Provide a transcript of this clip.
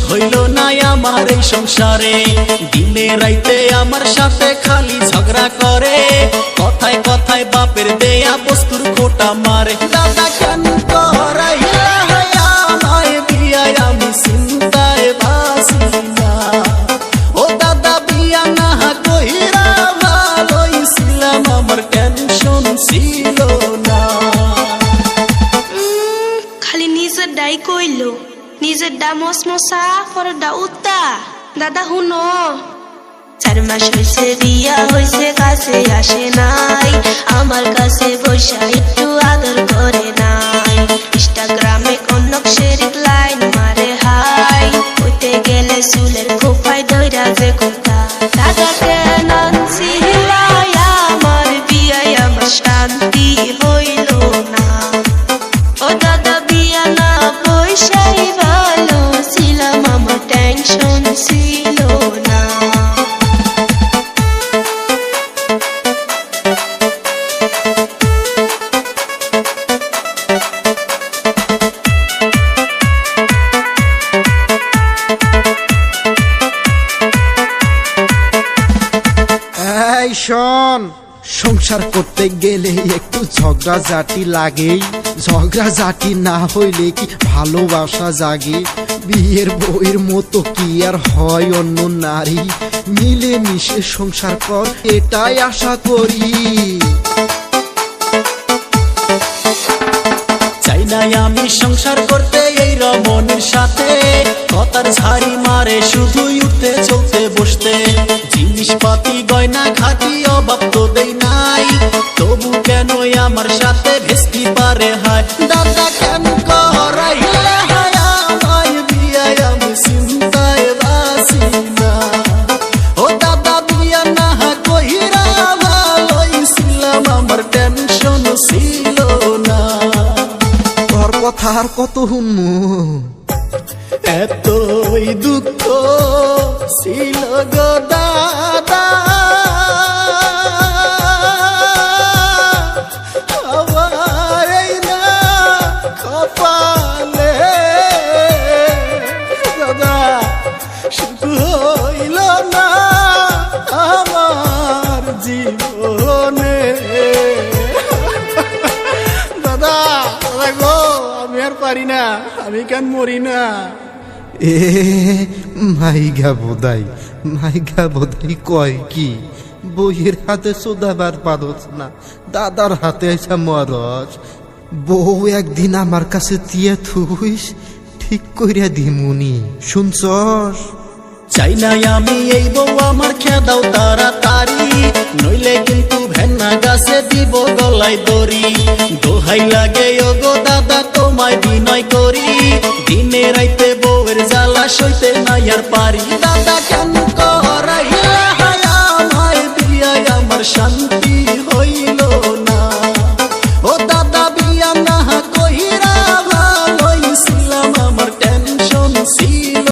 হইল না আমার এই সংসারে। দিনে রাইতে আমার সাথে খালি ঝগড়া করে, কথায় কথায় বাপের দেয়া বস্তুর খোটা মারে। দাদা কেন করাইলা আমায় বিয়া, আমি চিন্তায় বাঁচি না। ও দাদা বিয়া না কইরা ভালোই ছিলাম, আমার টেনশন ছিল না। খালি নিজের ডাই কইল, নিজের ডা মসমসা পর ডা উত্তা। দাদা হুনো 4 মাস হয়েছে বিয়া হয়েছে, কাছে আসে নাই, আমার কাছে বৈশা একটু আদর করে নাই। ইনস্টাগ্রামে কনক শেরিক লাইন মারে হাই, হইতে গেলে চুলের খোপায় দইরা যে কোথা। দাদা কেন ছিলাই আমার বিয়ায়, আমার শান্তি হইল না। ও দাদা বিয়া না পয়সাই ভালো ছিলাম, আমার টেনশন ছিল না। এই শোন, সংসার করতে গেলে একটু ঝগড়াঝাটি লাগেই। ঝগড়াঝাটি না হইলে কি ভালোবাসা জাগে? বিয়ের বউয়ের মতো কি আর হয় অন্য নারী? মিলে মিশে সংসার কর, এটাই আশা করি। চাই নাই আমি সংসার করতে এই রমণীর সাথে, কথার ঝাড়ি মারে শুধুই উঠতে চলতে বসতে। জিনিসপাতি গয়না খাটি অভাব তো দেই নাই, তবু কেন আমার সাথে ভেস্তি পারে হায়। দাদা কেন করাইলা আমায় বিয়া, আমি চিন্তায় বাঁচি না। ও দাদা বিয়া না কইরা ভালোই ছিলাম, আমার টেনশন ছিল না। তোর কথা আর কত হুনমু? এতই দুঃখ ছিল গো দাদা, আমার এই না কপালে। দাদা সুখ হইল না আমার জীবনে। দাদা গো, আমি আর পারি না, আমি কেন মরি না। এ মাইগা বোধাই কয় কি? বইয়ের হাতে সোদাবার পারস না, দাদার হাতে এসে মরস। বউ একদিন আমার কাছে দিয়ে থুইস, ঠিক কইরা দিমুনি, শুনছস? চাই নাই আমি এই বউ আমার খেদাও তাড়াতাড়ি, নইলে কিন্তু ভেন্না গাছে দিব গলায় দড়ি। দোহাই লাগে ও গো দাদা তোমায় বিনয় করি, দিনে রাইতে বউয়ের জ্বালা সইতে